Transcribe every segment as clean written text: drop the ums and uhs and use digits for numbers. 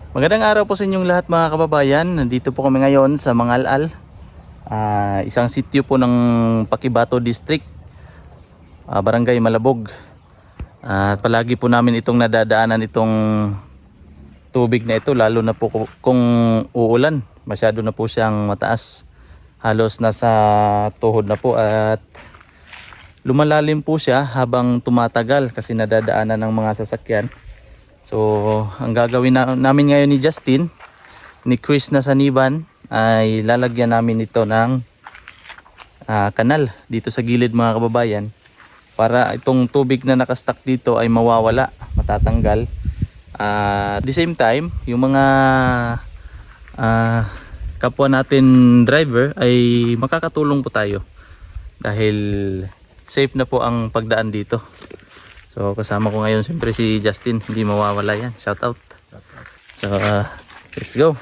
Magandang araw po sa inyong lahat mga kababayan. Nandito po kami ngayon sa Mangalal, isang sitio po ng Paquibato District, Barangay Malabog. Palagi po namin itong nadadaanan itong tubig na ito, lalo na po kung uulan. Masyado na po siyang mataas. Halos nasa tuhod na po at lumalalim po siya habang tumatagal kasi nadadaanan ng mga sasakyan. So, ang gagawin namin ngayon ni Justin, ni Chris na Saniban, ay lalagyan namin ito ng kanal dito sa gilid mga kababayan para itong tubig na nakastuck dito ay mawawala, matatanggal. At the same time, yung mga kapwa natin driver ay makakatulong po tayo dahil safe na po ang pagdaan dito. So kasama ko ngayon siyempre si Justin, hindi mawawala yan. Shout out. So let's go.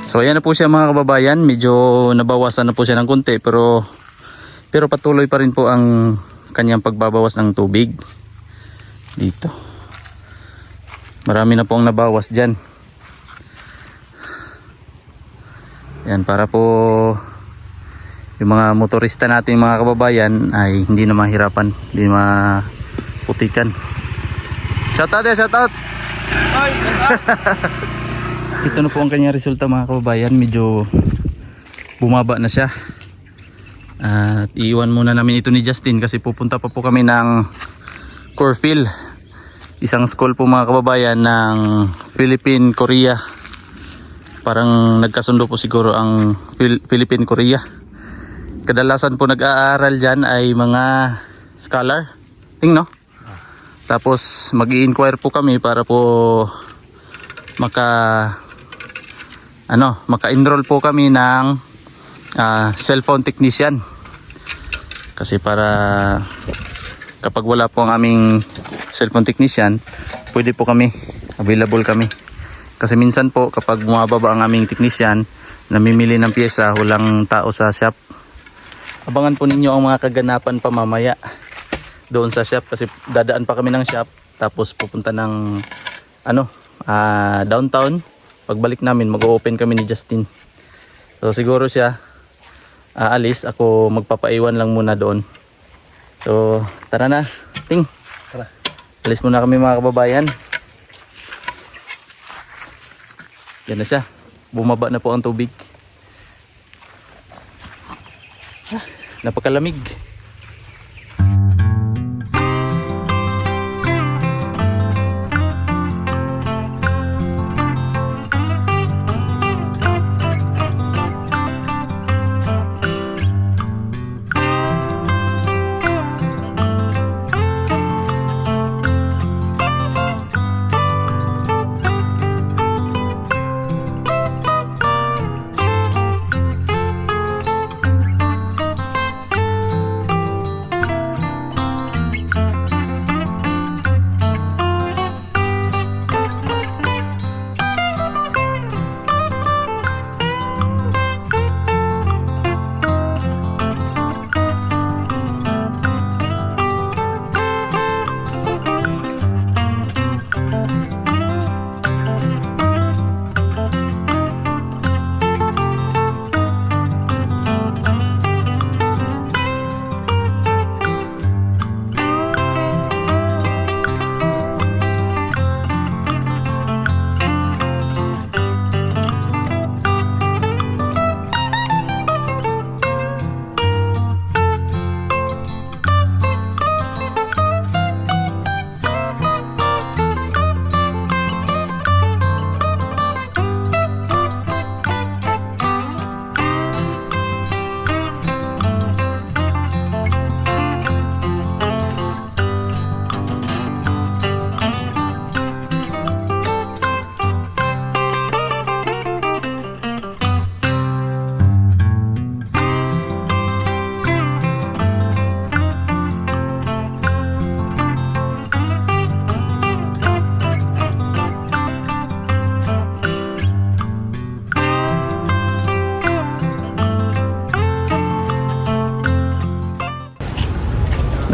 So ayan na po siya mga kababayan, medyo nabawasan na po siya ng konti pero patuloy pa rin po ang kanyang pagbabawas ng tubig dito. Marami na po ang nabawas dyan. Yan, para po yung mga motorista natin mga kababayan ay hindi na mahirapan, hindi maputikan. Shoutout. Ito na po ang kanyang resulta mga kababayan, medyo bumaba na siya. At iiwan muna namin ito ni Justin kasi pupunta pa po kami ng Corfield, isang school po mga kababayan ng Philippine Korea. Parang nagkasundo po siguro ang Philippine Korea. Kadalasan po nag-aaral dyan ay mga scholar, no? Tapos mag-i-inquire po kami para po maka-enroll po kami ng cellphone technician. Kasi para kapag wala po ang aming cellphone technician, pwede po kami, available kami. Kasi minsan po kapag bumababa ang aming technician, namimili ng pyesa, walang tao sa shop. Abangan po ninyo ang mga kaganapan pa mamaya doon sa shop kasi dadaan pa kami ng shop tapos pupunta ng downtown. Pagbalik namin mag-open kami ni Justin. So siguro siya aalis, ako magpapaiwan lang muna doon. So tara na, Ting. Tara. Alis muna kami mga kababayan. Yan na siya. Bumaba na po ang tubig. Napakalamig.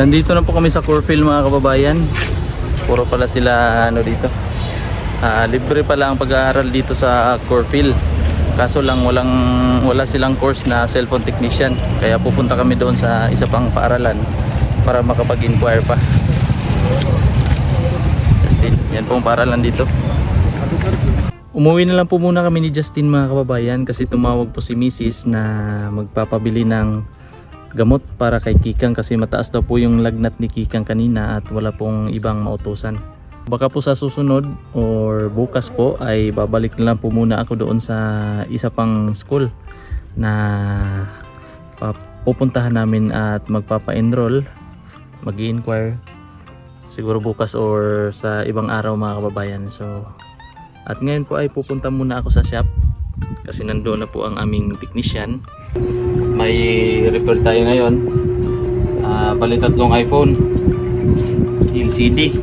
Nandito na po kami sa Corfield mga kababayan. Puro pala sila dito. Libre pala ang pag-aaral dito sa Corfield. Kaso lang wala silang course na cellphone technician. Kaya pupunta kami doon sa isa pang paaralan para makapag-inquire pa. Justin, yan po ang paaralan dito. Umuwi na lang po muna kami ni Justin mga kababayan kasi tumawag po si Mrs. na magpapabili ng gamot para kay Kikang kasi mataas daw po yung lagnat ni Kikang kanina at wala pong ibang mautusan. Baka po sa susunod or bukas po ay babalik na lang po muna ako doon sa isa pang school na pupuntahan namin at magpapa-enroll, mag-i-inquire siguro bukas or sa ibang araw mga kababayan. So at ngayon po ay pupunta muna ako sa shop kasi nandoon na po ang aming technician. May repair tayo ngayon. Bali 3 iPhone LCD.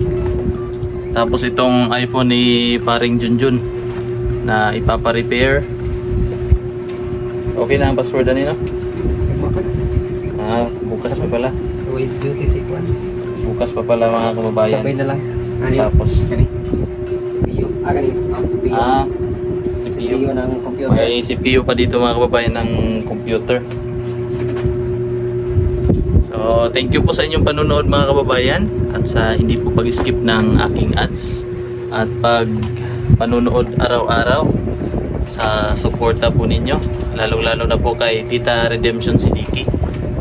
Tapos itong iPhone ni paring Junjun na ipapa-repair. Okay na ang password na nino? Bukas pa pala. With duty si Kwan. Bukas pa pala mga kababayan. Sabay na lang. Ano yun? Tapos, CPU. Gani. CPU. CPU. CPU ng computer. May CPU pa dito mga kababayan ng computer. So, thank you po sa inyong panunood mga kababayan at sa hindi po pag-skip ng aking ads at pag panunood araw-araw sa suporta po ninyo, lalo-lalo na po kay Tita Redemption Siddiqui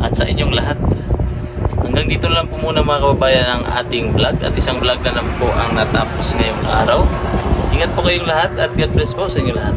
at sa inyong lahat. Hanggang dito lang po muna mga kababayan ang ating vlog at isang vlog na naman po ang natapos ngayong araw. Ingat po kayong lahat at God bless po sa inyo lahat.